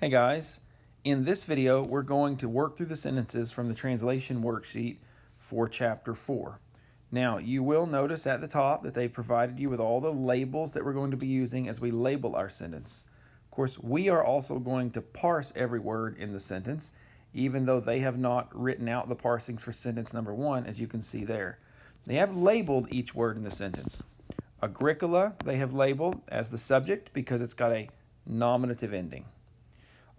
Hey guys, in this video we're going to work through the sentences from the translation worksheet for chapter 4. Now you will notice at the top that they've provided you with all the labels that we're going to be using as we label our sentence. Of course, we are also going to parse every word in the sentence, even though they have not written out the parsings for sentence number 1, as you can see there. They have labeled each word in the sentence. Agricola they have labeled as the subject because it's got a nominative ending.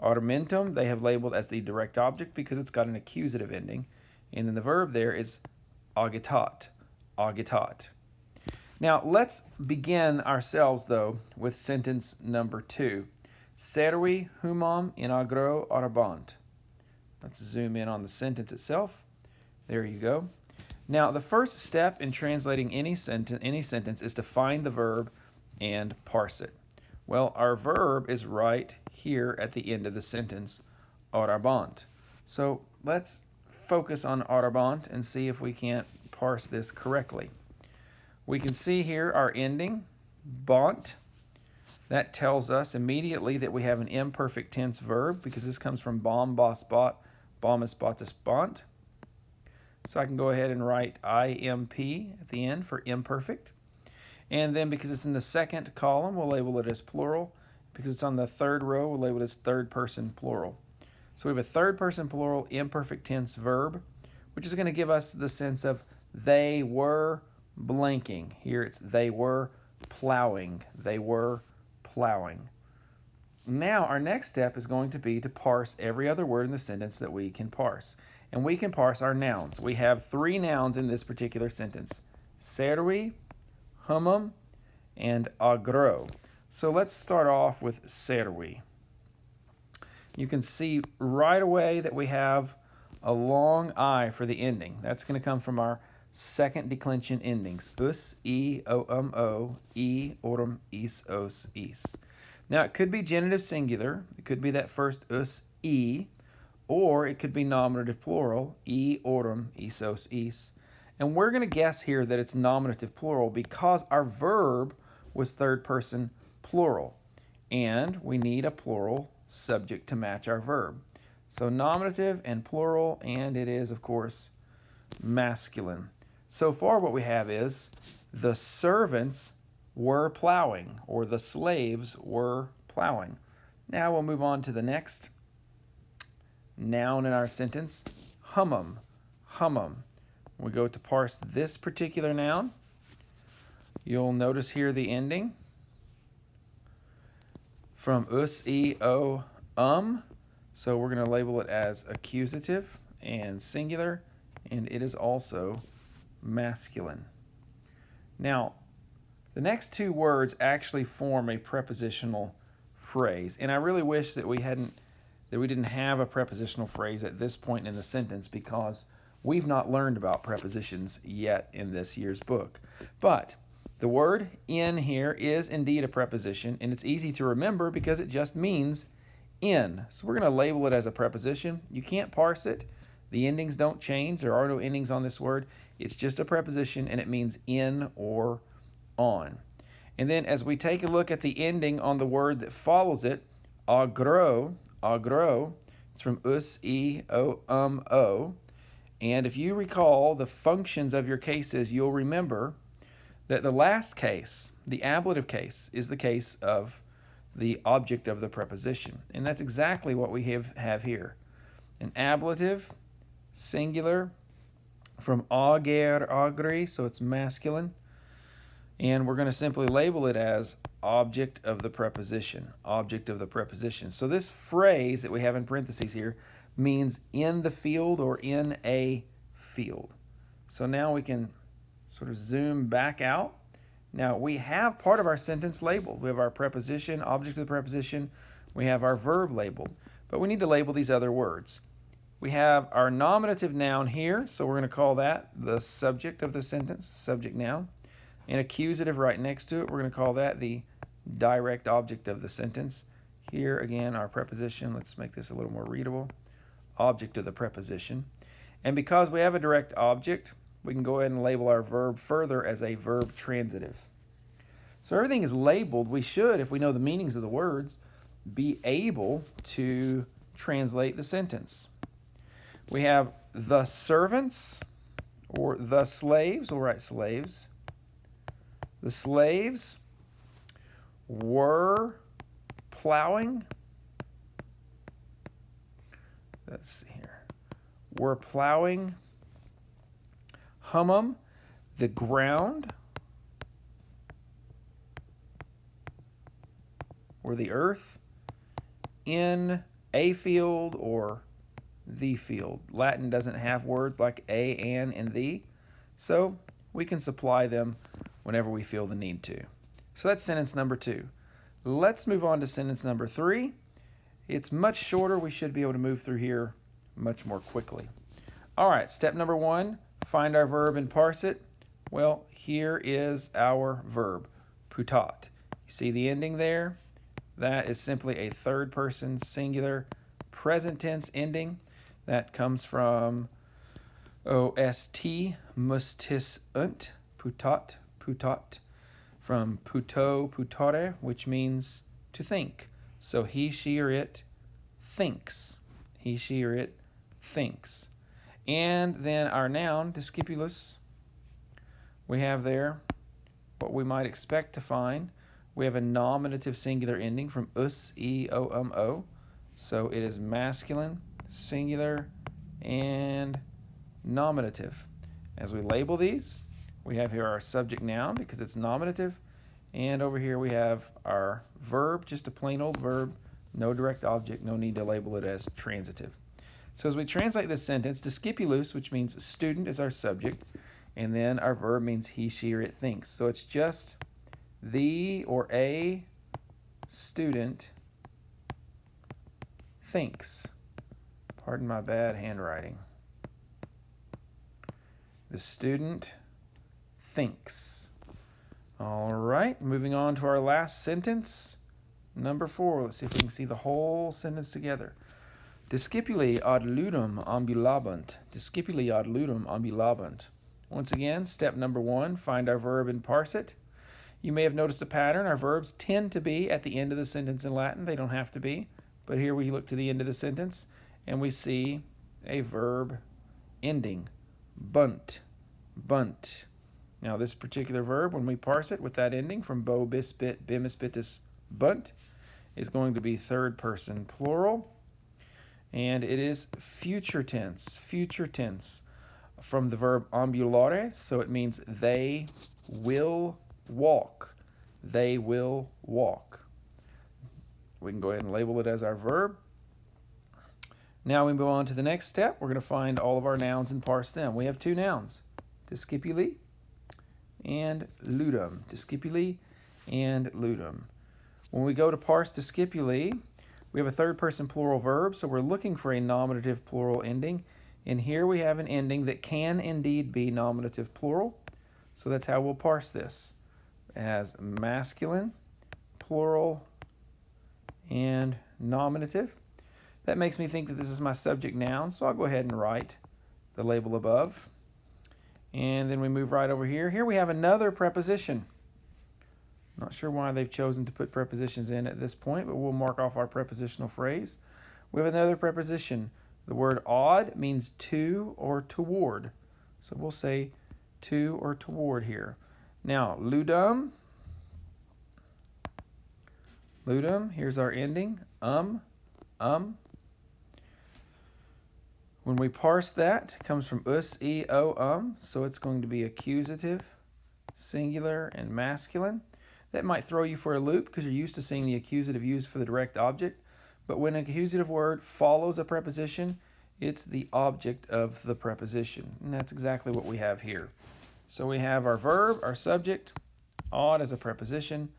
Argumentum they have labeled as the direct object because it's got an accusative ending. And then the verb there is agitat, agitat. Now let's begin ourselves though with sentence number 2. Servi humam in agro arabant. Let's zoom in on the sentence itself. There you go. Now the first step in translating any sentence is to find the verb and parse it. Well, our verb is right here at the end of the sentence, arabant. So let's focus on arabant and see if we can't parse this correctly. We can see here our ending, bont. That tells us immediately that we have an imperfect tense verb because this comes from bom, bos, bot, bomus, botus, bont. So I can go ahead and write IMP at the end for imperfect. And then because it's in the second column, we'll label it as plural. Because it's on the third row, we'll label it as third person plural. So we have a third person plural imperfect tense verb, which is going to give us the sense of they were blanking. Here it's they were plowing. They were plowing. Now our next step is going to be to parse every other word in the sentence that we can parse. And we can parse our nouns. We have 3 nouns in this particular sentence. Servi, humum, and agro. So let's start off with servi. You can see right away that we have a long I for the ending. That's going to come from our second declension endings. Us, e, o, e, orum, is, os, is. Now it could be genitive singular. It could be that first us, e, or it could be nominative plural, e, orum, is, os, is. And we're going to guess here that it's nominative plural because our verb was third person plural. And we need a plural subject to match our verb. So nominative and plural, and it is, of course, masculine. So far what we have is the servants were plowing, or the slaves were plowing. Now we'll move on to the next noun in our sentence, humum, humum. We go to parse this particular noun. You'll notice here the ending from us, e, o, So we're going to label it as accusative and singular, and it is also masculine. Now, the next 2 words actually form a prepositional phrase, and I really wish that we didn't have a prepositional phrase at this point in the sentence because we've not learned about prepositions yet in this year's book. But the word in here is indeed a preposition, and it's easy to remember because it just means in. So we're going to label it as a preposition. You can't parse it. The endings don't change. There are no endings on this word. It's just a preposition, and it means in or on. And then as we take a look at the ending on the word that follows it, agro, agro, it's from us, e, o, o. And if you recall the functions of your cases, you'll remember that the last case, the ablative case, is the case of the object of the preposition. And that's exactly what we have here. An ablative, singular, from ager, agri, so it's masculine. And we're going to simply label it as object of the preposition, object of the preposition. So this phrase that we have in parentheses here means in the field or in a field. So now we can sort of zoom back out. Now we have part of our sentence labeled. We have our preposition, object of the preposition. We have our verb labeled. But we need to label these other words. We have our nominative noun here, so we're going to call that the subject of the sentence, subject noun. And accusative right next to it, we're going to call that the direct object of the sentence. Here again, our preposition, let's make this a little more readable, object of the preposition. And because we have a direct object, we can go ahead and label our verb further as a verb transitive. So everything is labeled. We should, if we know the meanings of the words, be able to translate the sentence. We have the servants, or the slaves. We'll write slaves. The slaves were plowing. Let's see here. Were plowing Hummum, the ground, or the earth, in a field or the field. Latin doesn't have words like a, an, and the, so we can supply them whenever we feel the need to. So that's sentence number 2. Let's move on to sentence number 3. It's much shorter. We should be able to move through here much more quickly. All right, step number 1, find our verb and parse it. Well, here is our verb, putat. You see the ending there? That is simply a third person singular present tense ending. That comes from ost, mustis unt, putat, putat, from puto, putare, which means to think. So he, she, or it thinks. He, she, or it thinks. And then our noun, discipulus, we have there what we might expect to find. We have a nominative singular ending from us, o. So it is masculine, singular, and nominative. As we label these, we have here our subject noun because it's nominative. And over here we have our verb, just a plain old verb, no direct object, no need to label it as transitive. So as we translate this sentence, discipulus, which means student, is our subject, and then our verb means he, she, or it thinks. So it's just the or a student thinks. Pardon my bad handwriting. The student thinks. All right, moving on to our last sentence, number 4. Let's see if we can see the whole sentence together. Discipuli ad ludum ambulabant. Discipuli ad ludum ambulabant. Once again, step number 1, find our verb and parse it. You may have noticed a pattern. Our verbs tend to be at the end of the sentence in Latin. They don't have to be. But here we look to the end of the sentence, and we see a verb ending. Bunt, bunt. Now this particular verb, when we parse it with that ending from bo, bis, bit, bimis, bitus, bunt, is going to be third person plural. And it is future tense from the verb ambulare. So it means they will walk. They will walk. We can go ahead and label it as our verb. Now we move on to the next step. We're going to find all of our nouns and parse them. We have 2 nouns, discipuli and ludum. Discipuli and ludum. When we go to parse discipuli, we have a third person plural verb, so we're looking for a nominative plural ending. And here we have an ending that can indeed be nominative plural. So that's how we'll parse this, as masculine, plural, and nominative. That makes me think that this is my subject noun, so I'll go ahead and write the label above. And then we move right over here. Here we have another preposition. Not sure why they've chosen to put prepositions in at this point, but we'll mark off our prepositional phrase. We have another preposition. The word odd means to or toward. So we'll say to or toward here. Now, ludum. Ludum, here's our ending. When we parse that, it comes from us, o, so it's going to be accusative, singular, and masculine. That might throw you for a loop because you're used to seeing the accusative used for the direct object. But when an accusative word follows a preposition, it's the object of the preposition. And that's exactly what we have here. So we have our verb, our subject, odd as a preposition,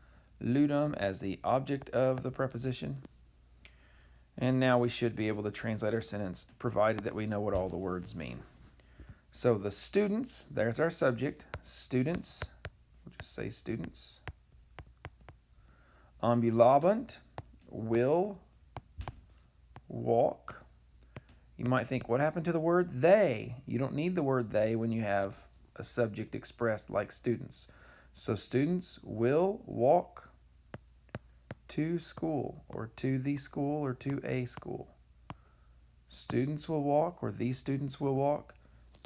ludum as the object of the preposition. And now we should be able to translate our sentence, provided that we know what all the words mean. So the students, there's our subject, students, we'll just say students. Ambulabant, will walk. You might think, what happened to the word they? You don't need the word they when you have a subject expressed like students. So students will walk to school, or to the school, or to a school. Students will walk, or these students will walk,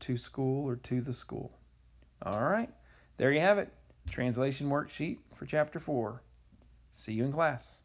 to school, or to the school. All right, there you have it. Translation worksheet for Chapter 4. See you in class.